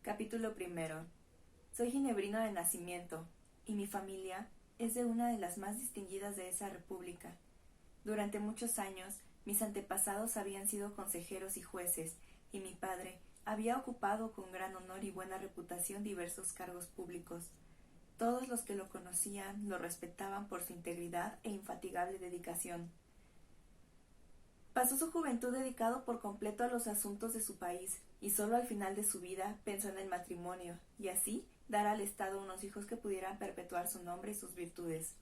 Capítulo primero. Soy ginebrino de nacimiento, y mi familia es de una de las más distinguidas de esa república. Durante muchos años, mis antepasados habían sido consejeros y jueces, y mi padre había ocupado con gran honor y buena reputación diversos cargos públicos. Todos los que lo conocían lo respetaban por su integridad e infatigable dedicación. Pasó su juventud dedicado por completo a los asuntos de su país, y solo al final de su vida pensó en el matrimonio, y así dar al Estado unos hijos que pudieran perpetuar su nombre y sus virtudes.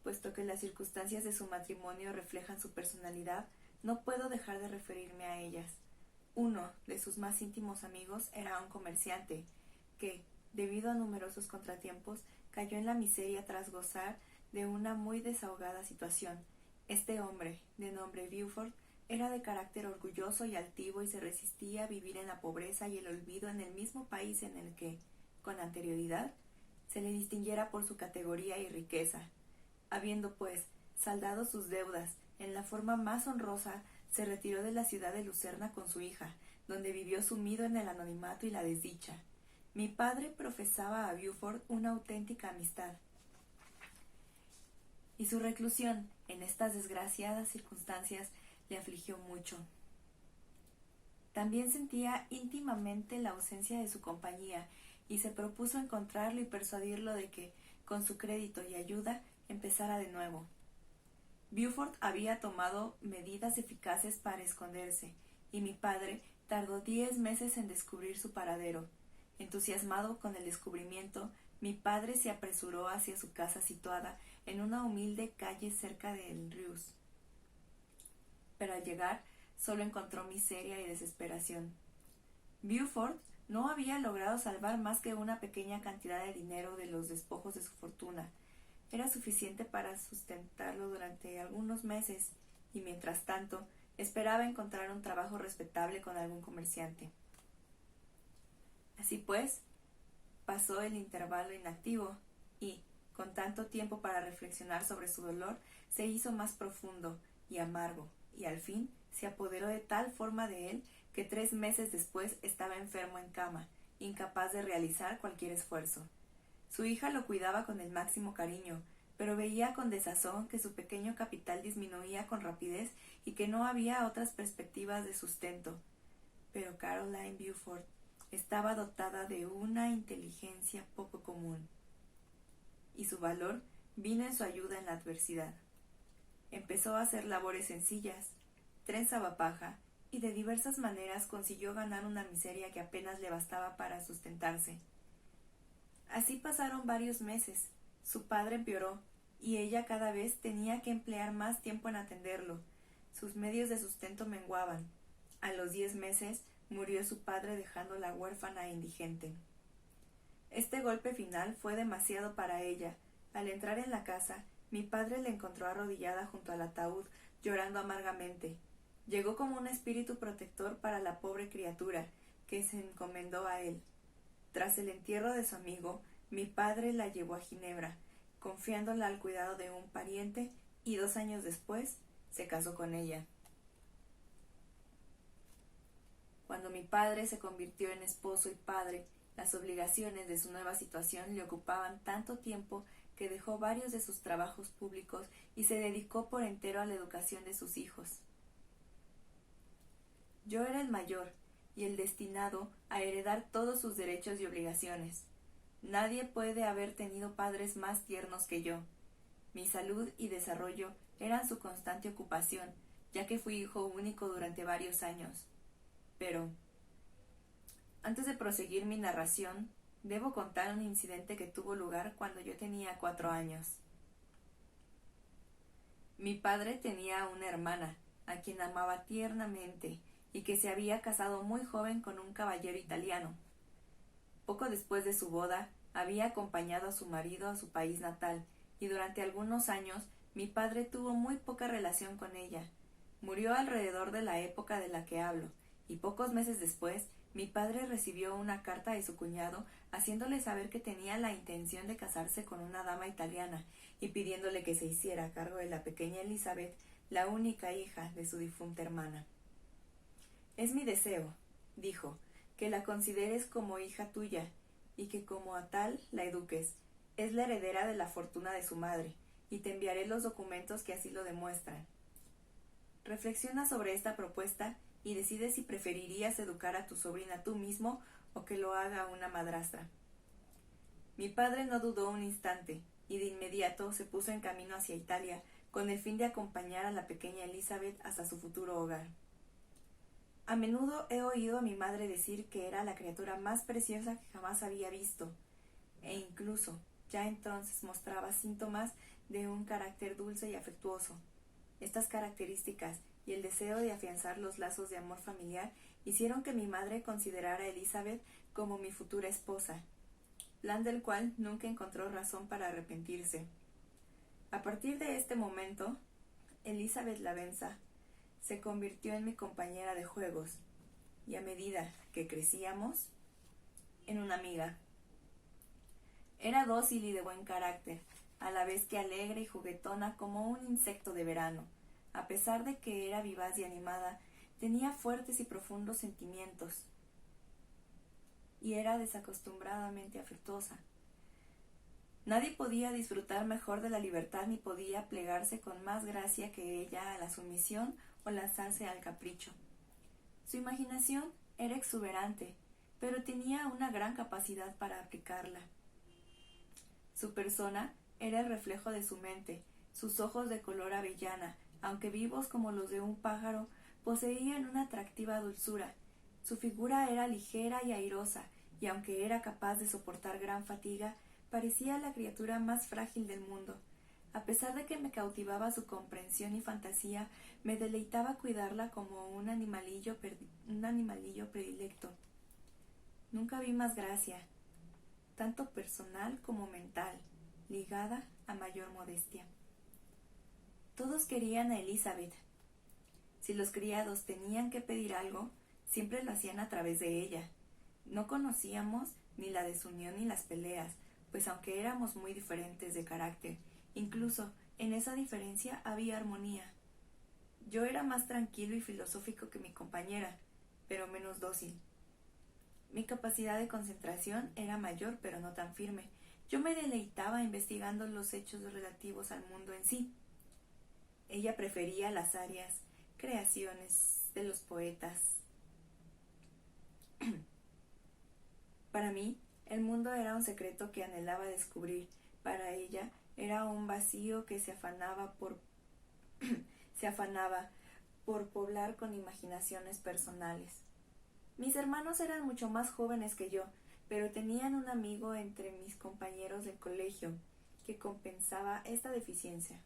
Puesto que las circunstancias de su matrimonio reflejan su personalidad, no puedo dejar de referirme a ellas. Uno de sus más íntimos amigos era un comerciante, que, debido a numerosos contratiempos, cayó en la miseria tras gozar de una muy desahogada situación. Este hombre, de nombre Beaufort, era de carácter orgulloso y altivo y se resistía a vivir en la pobreza y el olvido en el mismo país en el que, con anterioridad, se le distinguiera por su categoría y riqueza. Habiendo, pues, saldado sus deudas en la forma más honrosa, se retiró de la ciudad de Lucerna con su hija, donde vivió sumido en el anonimato y la desdicha. Mi padre profesaba a Beaufort una auténtica amistad, y su reclusión en estas desgraciadas circunstancias le afligió mucho. También sentía íntimamente la ausencia de su compañía, y se propuso encontrarlo y persuadirlo de que, con su crédito y ayuda, empezara de nuevo. Beaufort había tomado medidas eficaces para esconderse, y mi padre tardó 10 meses en descubrir su paradero. Entusiasmado con el descubrimiento, mi padre se apresuró hacia su casa situada en una humilde calle cerca del Reuss. Pero al llegar, solo encontró miseria y desesperación. Beaufort no había logrado salvar más que una pequeña cantidad de dinero de los despojos de su fortuna. Era suficiente para sustentarlo durante algunos meses, y mientras tanto esperaba encontrar un trabajo respetable con algún comerciante. Así pues, pasó el intervalo inactivo, y, con tanto tiempo para reflexionar sobre su dolor, se hizo más profundo y amargo, y al fin se apoderó de tal forma de él que 3 meses después estaba enfermo en cama, incapaz de realizar cualquier esfuerzo. Su hija lo cuidaba con el máximo cariño, pero veía con desazón que su pequeño capital disminuía con rapidez y que no había otras perspectivas de sustento. Pero Caroline Beaufort estaba dotada de una inteligencia poco común, y su valor vino en su ayuda en la adversidad. Empezó a hacer labores sencillas, trenzaba paja, y de diversas maneras consiguió ganar una miseria que apenas le bastaba para sustentarse. Así pasaron varios meses. Su padre empeoró, y ella cada vez tenía que emplear más tiempo en atenderlo. Sus medios de sustento menguaban. A los 10 meses murió su padre dejándola huérfana e indigente. Este golpe final fue demasiado para ella. Al entrar en la casa, mi padre la encontró arrodillada junto al ataúd, llorando amargamente. Llegó como un espíritu protector para la pobre criatura, que se encomendó a él. Tras el entierro de su amigo, mi padre la llevó a Ginebra, confiándola al cuidado de un pariente, y 2 años después se casó con ella. Cuando mi padre se convirtió en esposo y padre, las obligaciones de su nueva situación le ocupaban tanto tiempo que dejó varios de sus trabajos públicos y se dedicó por entero a la educación de sus hijos. Yo era el mayor y el destinado a heredar todos sus derechos y obligaciones. Nadie puede haber tenido padres más tiernos que yo. Mi salud y desarrollo eran su constante ocupación, ya que fui hijo único durante varios años. Pero, antes de proseguir mi narración, debo contar un incidente que tuvo lugar cuando yo tenía 4 años. Mi padre tenía una hermana, a quien amaba tiernamente, y que se había casado muy joven con un caballero italiano. Poco después de su boda, había acompañado a su marido a su país natal, y durante algunos años mi padre tuvo muy poca relación con ella. Murió alrededor de la época de la que hablo, y pocos meses después mi padre recibió una carta de su cuñado haciéndole saber que tenía la intención de casarse con una dama italiana y pidiéndole que se hiciera cargo de la pequeña Elizabeth, la única hija de su difunta hermana. Es mi deseo, dijo, que la consideres como hija tuya, y que como a tal la eduques. Es la heredera de la fortuna de su madre, y te enviaré los documentos que así lo demuestran. Reflexiona sobre esta propuesta y decide si preferirías educar a tu sobrina tú mismo o que lo haga una madrastra. Mi padre no dudó un instante, y de inmediato se puso en camino hacia Italia, con el fin de acompañar a la pequeña Elizabeth hasta su futuro hogar. A menudo he oído a mi madre decir que era la criatura más preciosa que jamás había visto, e incluso ya entonces mostraba síntomas de un carácter dulce y afectuoso. Estas características y el deseo de afianzar los lazos de amor familiar hicieron que mi madre considerara a Elizabeth como mi futura esposa, plan del cual nunca encontró razón para arrepentirse. A partir de este momento, Elizabeth Lavenza se convirtió en mi compañera de juegos y a medida que crecíamos, en una amiga. Era dócil y de buen carácter, a la vez que alegre y juguetona como un insecto de verano. A pesar de que era vivaz y animada, tenía fuertes y profundos sentimientos y era desacostumbradamente afectuosa. Nadie podía disfrutar mejor de la libertad ni podía plegarse con más gracia que ella a la sumisión o lanzarse al capricho. Su imaginación era exuberante, pero tenía una gran capacidad para aplicarla. Su persona era el reflejo de su mente, sus ojos de color avellana, aunque vivos como los de un pájaro, poseían una atractiva dulzura. Su figura era ligera y airosa, y aunque era capaz de soportar gran fatiga, parecía la criatura más frágil del mundo. A pesar de que me cautivaba su comprensión y fantasía, me deleitaba cuidarla como un animalillo predilecto. Nunca vi más gracia, tanto personal como mental, ligada a mayor modestia. Todos querían a Elizabeth. Si los criados tenían que pedir algo, siempre lo hacían a través de ella. No conocíamos ni la desunión ni las peleas, pues aunque éramos muy diferentes de carácter, incluso en esa diferencia había armonía. Yo era más tranquilo y filosófico que mi compañera, pero menos dócil. Mi capacidad de concentración era mayor, pero no tan firme. Yo me deleitaba investigando los hechos relativos al mundo en sí. Ella prefería las arias, creaciones de los poetas. Para mí, el mundo era un secreto que anhelaba descubrir. Para ella, era un vacío que se afanaba por poblar con imaginaciones personales. Mis hermanos eran mucho más jóvenes que yo, pero tenían un amigo entre mis compañeros del colegio que compensaba esta deficiencia.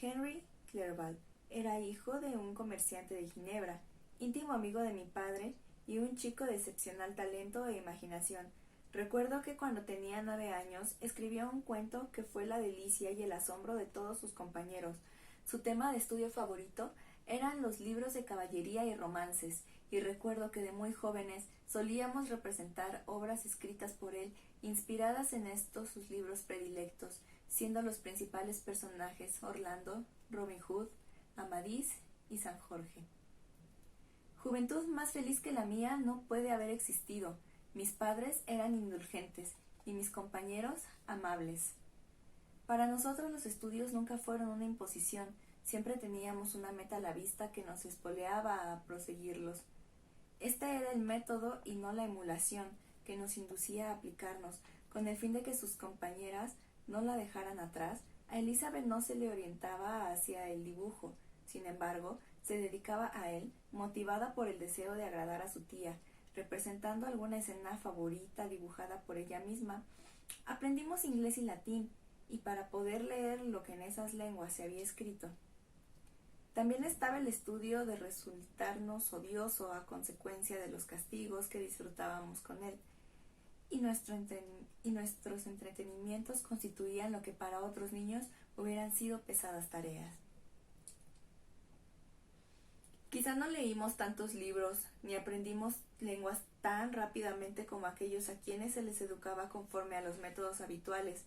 Henry Clerval era hijo de un comerciante de Ginebra, íntimo amigo de mi padre y un chico de excepcional talento e imaginación. Recuerdo que cuando tenía 9 años escribió un cuento que fue la delicia y el asombro de todos sus compañeros. Su tema de estudio favorito eran los libros de caballería y romances, y recuerdo que de muy jóvenes solíamos representar obras escritas por él, inspiradas en estos sus libros predilectos, siendo los principales personajes Orlando, Robin Hood, Amadís y San Jorge. Juventud más feliz que la mía no puede haber existido. Mis padres eran indulgentes y mis compañeros amables. Para nosotros los estudios nunca fueron una imposición, siempre teníamos una meta a la vista que nos espoleaba a proseguirlos. Este era el método y no la emulación que nos inducía a aplicarnos, con el fin de que sus compañeras no la dejaran atrás. A Elizabeth no se le orientaba hacia el dibujo, sin embargo, se dedicaba a él, motivada por el deseo de agradar a su tía, representando alguna escena favorita dibujada por ella misma. Aprendimos inglés y latín, y para poder leer lo que en esas lenguas se había escrito. También estaba el estudio de resultarnos odioso a consecuencia de los castigos que disfrutábamos con él, y nuestros entretenimientos constituían lo que para otros niños hubieran sido pesadas tareas. Quizá no leímos tantos libros ni aprendimos lenguas tan rápidamente como aquellos a quienes se les educaba conforme a los métodos habituales,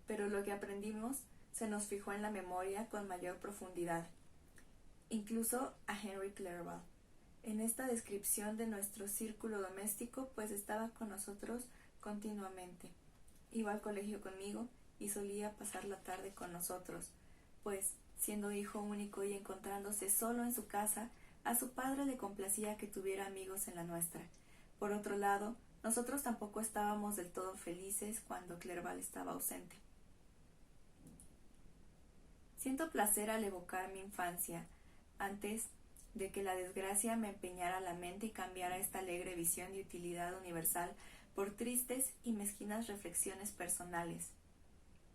pero lo que aprendimos se nos fijó en la memoria con mayor profundidad. Incluso a Henry Clerval. en esta descripción de nuestro círculo doméstico, pues estaba con nosotros continuamente. Iba al colegio conmigo y solía pasar la tarde con nosotros, pues, siendo hijo único y encontrándose solo en su casa, a su padre le complacía que tuviera amigos en la nuestra. Por otro lado, nosotros tampoco estábamos del todo felices cuando Clerval estaba ausente. Siento placer al evocar mi infancia, antes de que la desgracia me empeñara la mente y cambiara esta alegre visión de utilidad universal por tristes y mezquinas reflexiones personales.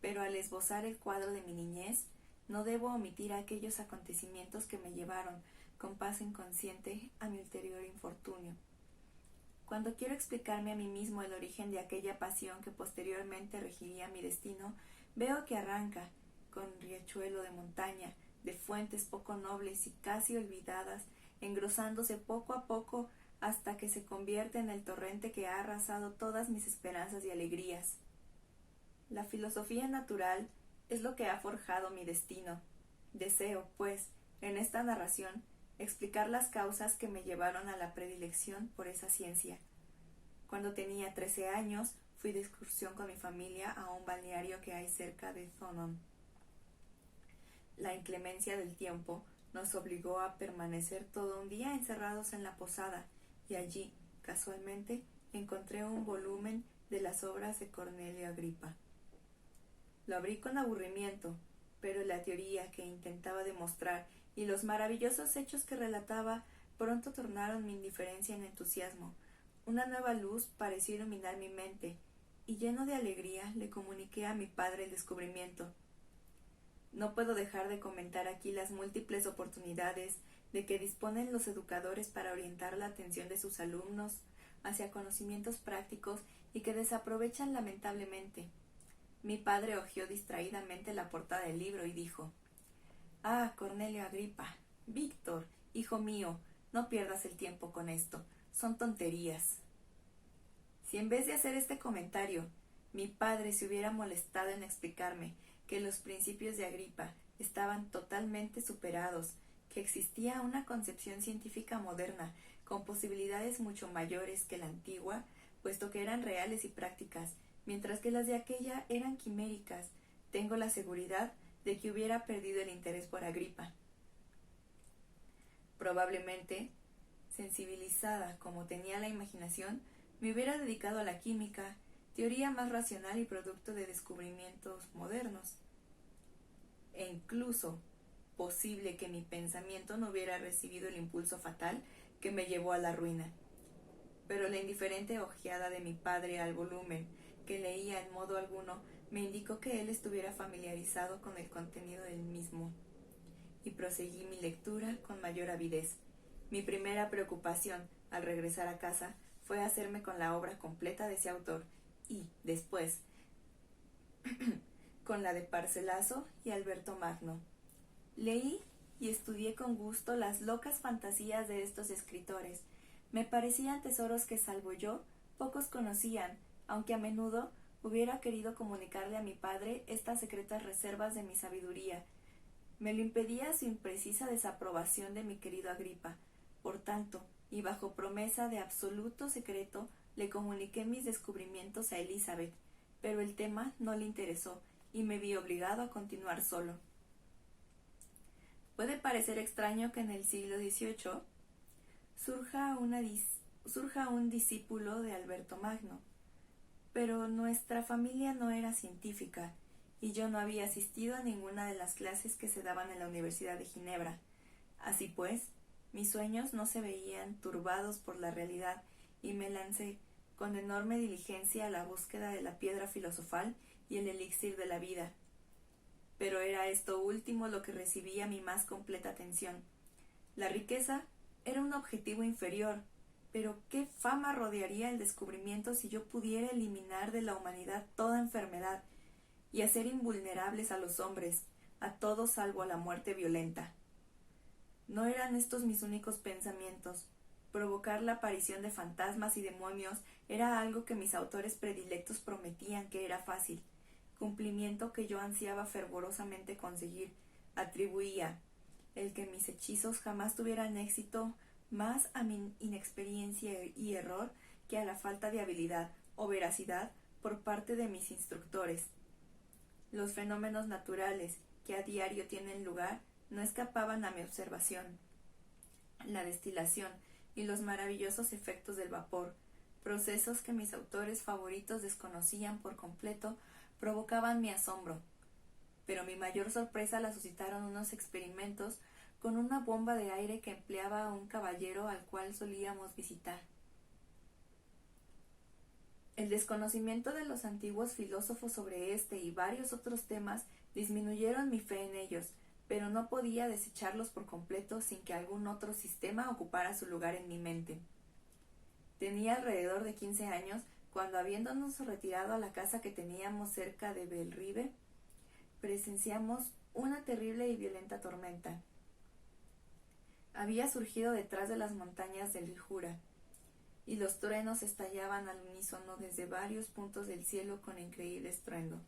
Pero al esbozar el cuadro de mi niñez, no debo omitir aquellos acontecimientos que me llevaron, con paso inconsciente, a mi ulterior infortunio. Cuando quiero explicarme a mí mismo el origen de aquella pasión que posteriormente regiría mi destino, veo que arranca, con riachuelo de montaña, de fuentes poco nobles y casi olvidadas, engrosándose poco a poco hasta que se convierte en el torrente que ha arrasado todas mis esperanzas y alegrías. La filosofía natural es lo que ha forjado mi destino. Deseo, pues, en esta narración, explicar las causas que me llevaron a la predilección por esa ciencia. Cuando tenía 13 años, fui de excursión con mi familia a un balneario que hay cerca de Thonon. La inclemencia del tiempo nos obligó a permanecer todo un día encerrados en la posada, y allí, casualmente, encontré un volumen de las obras de Cornelio Agripa. Lo abrí con aburrimiento, pero la teoría que intentaba demostrar y los maravillosos hechos que relataba pronto tornaron mi indiferencia en entusiasmo. Una nueva luz pareció iluminar mi mente, y lleno de alegría le comuniqué a mi padre el descubrimiento. No puedo dejar de comentar aquí las múltiples oportunidades de que disponen los educadores para orientar la atención de sus alumnos hacia conocimientos prácticos y que desaprovechan lamentablemente. Mi padre hojeó distraídamente la portada del libro y dijo: «Ah, Cornelio Agripa, Víctor, hijo mío, no pierdas el tiempo con esto, son tonterías». Si en vez de hacer este comentario, mi padre se hubiera molestado en explicarme que los principios de Agripa estaban totalmente superados, que existía una concepción científica moderna con posibilidades mucho mayores que la antigua, puesto que eran reales y prácticas, mientras que las de aquella eran quiméricas, tengo la seguridad de que hubiera perdido el interés por Agripa. Probablemente, sensibilizada como tenía la imaginación, me hubiera dedicado a la química, teoría más racional y producto de descubrimientos modernos. E incluso posible que mi pensamiento no hubiera recibido el impulso fatal que me llevó a la ruina. Pero la indiferente ojeada de mi padre al volumen, que leía en modo alguno, me indicó que él estuviera familiarizado con el contenido del mismo, y proseguí mi lectura con mayor avidez. Mi primera preocupación, al regresar a casa, fue hacerme con la obra completa de ese autor, y, después, con la de Parcelaso y Alberto Magno. Leí y estudié con gusto las locas fantasías de estos escritores. Me parecían tesoros que, salvo yo, pocos conocían, aunque a menudo hubiera querido comunicarle a mi padre estas secretas reservas de mi sabiduría. Me lo impedía su imprecisa desaprobación de mi querido Agripa. Por tanto, y bajo promesa de absoluto secreto, le comuniqué mis descubrimientos a Elizabeth, pero el tema no le interesó, y me vi obligado a continuar solo. Puede parecer extraño que en el siglo XVIII surja un discípulo de Alberto Magno, pero nuestra familia no era científica, y yo no había asistido a ninguna de las clases que se daban en la Universidad de Ginebra. Así pues, mis sueños no se veían turbados por la realidad, y me lancé con enorme diligencia a la búsqueda de la piedra filosofal y el elixir de la vida. Pero era esto último lo que recibía mi más completa atención. La riqueza era un objetivo inferior, pero ¿qué fama rodearía el descubrimiento si yo pudiera eliminar de la humanidad toda enfermedad y hacer invulnerables a los hombres, a todos salvo a la muerte violenta? No eran estos mis únicos pensamientos. Provocar la aparición de fantasmas y demonios era algo que mis autores predilectos prometían que era fácil, cumplimiento que yo ansiaba fervorosamente conseguir. Atribuía el que mis hechizos jamás tuvieran éxito más a mi inexperiencia y error que a la falta de habilidad o veracidad por parte de mis instructores. Los fenómenos naturales que a diario tienen lugar no escapaban a mi observación. La destilación y los maravillosos efectos del vapor, procesos que mis autores favoritos desconocían por completo, provocaban mi asombro. Pero mi mayor sorpresa la suscitaron unos experimentos con una bomba de aire que empleaba un caballero al cual solíamos visitar. El desconocimiento de los antiguos filósofos sobre este y varios otros temas disminuyeron mi fe en ellos, pero no podía desecharlos por completo sin que algún otro sistema ocupara su lugar en mi mente. Tenía alrededor de 15 años cuando, habiéndonos retirado a la casa que teníamos cerca de Bellrive, presenciamos una terrible y violenta tormenta. Había surgido detrás de las montañas del Jura, y los truenos estallaban al unísono desde varios puntos del cielo con increíble estruendo.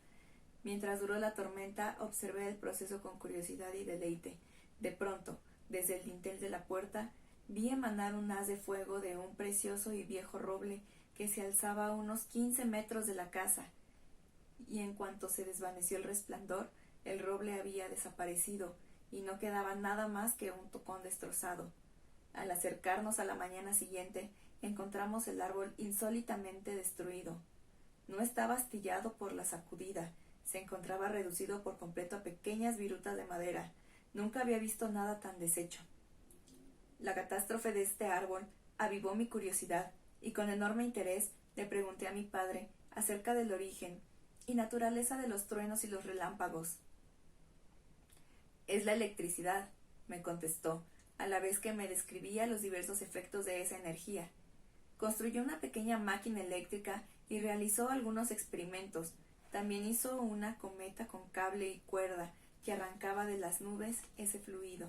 Mientras duró la tormenta, observé el proceso con curiosidad y deleite. De pronto, desde el dintel de la puerta, vi emanar un haz de fuego de un precioso y viejo roble que se alzaba a unos 15 metros de la casa, y en cuanto se desvaneció el resplandor, el roble había desaparecido, y no quedaba nada más que un tocón destrozado. Al acercarnos a la mañana siguiente, encontramos el árbol insólitamente destruido. No estaba astillado por la sacudida, se encontraba reducido por completo a pequeñas virutas de madera. Nunca había visto nada tan deshecho. La catástrofe de este árbol avivó mi curiosidad, y con enorme interés le pregunté a mi padre acerca del origen y naturaleza de los truenos y los relámpagos. «Es la electricidad», me contestó, a la vez que me describía los diversos efectos de esa energía. Construyó una pequeña máquina eléctrica y realizó algunos experimentos. También hizo una cometa con cable y cuerda que arrancaba de las nubes ese fluido.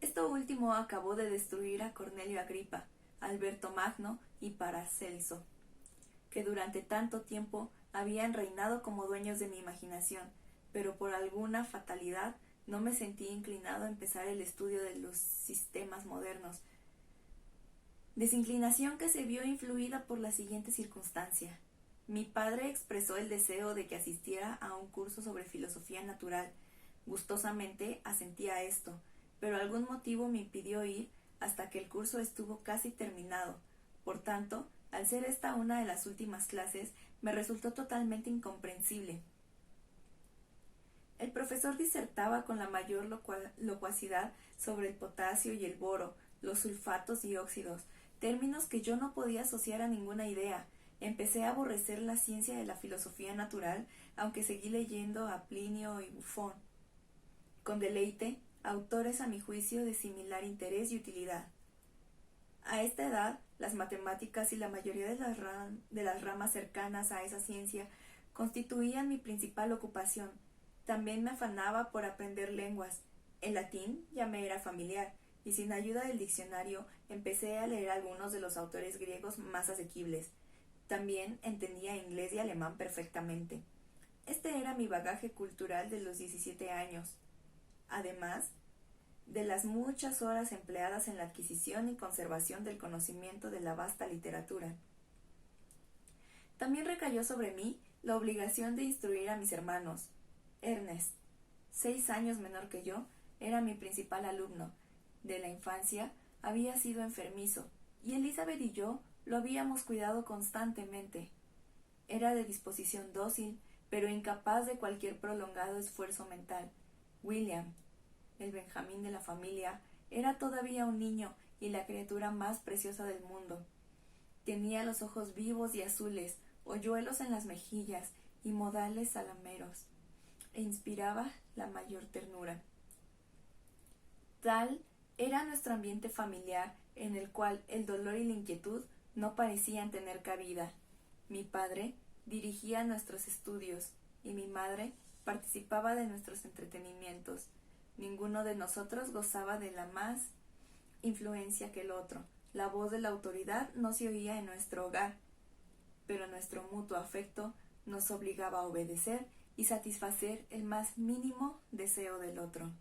Esto último acabó de destruir a Cornelio Agripa, Alberto Magno y Paracelso, que durante tanto tiempo habían reinado como dueños de mi imaginación, pero por alguna fatalidad no me sentí inclinado a empezar el estudio de los sistemas modernos, desinclinación que se vio influida por la siguiente circunstancia. Mi padre expresó el deseo de que asistiera a un curso sobre filosofía natural. Gustosamente asentí a esto, pero algún motivo me impidió ir hasta que el curso estuvo casi terminado. Por tanto, al ser esta una de las últimas clases, me resultó totalmente incomprensible. El profesor disertaba con la mayor locuacidad sobre el potasio y el boro, los sulfatos y óxidos, términos que yo no podía asociar a ninguna idea. Empecé a aborrecer la ciencia de la filosofía natural, aunque seguí leyendo a Plinio y Buffon, con deleite, autores a mi juicio de similar interés y utilidad. A esta edad, las matemáticas y la mayoría de las ramas cercanas a esa ciencia constituían mi principal ocupación. También me afanaba por aprender lenguas. El latín ya me era familiar, y sin ayuda del diccionario empecé a leer algunos de los autores griegos más asequibles. También entendía inglés y alemán perfectamente. Este era mi bagaje cultural de los 17 años. Además de las muchas horas empleadas en la adquisición y conservación del conocimiento de la vasta literatura. También recayó sobre mí la obligación de instruir a mis hermanos. Ernest, 6 años menor que yo, era mi principal alumno. De la infancia había sido enfermizo, y Elizabeth y yo lo habíamos cuidado constantemente. Era de disposición dócil, pero incapaz de cualquier prolongado esfuerzo mental. William, el Benjamín de la familia, era todavía un niño y la criatura más preciosa del mundo. Tenía los ojos vivos y azules, hoyuelos en las mejillas y modales salameros, e inspiraba la mayor ternura. Tal era nuestro ambiente familiar, en el cual el dolor y la inquietud no parecían tener cabida. Mi padre dirigía nuestros estudios y mi madre participaba de nuestros entretenimientos. Ninguno de nosotros gozaba de la más influencia que el otro. La voz de la autoridad no se oía en nuestro hogar, pero nuestro mutuo afecto nos obligaba a obedecer y satisfacer el más mínimo deseo del otro.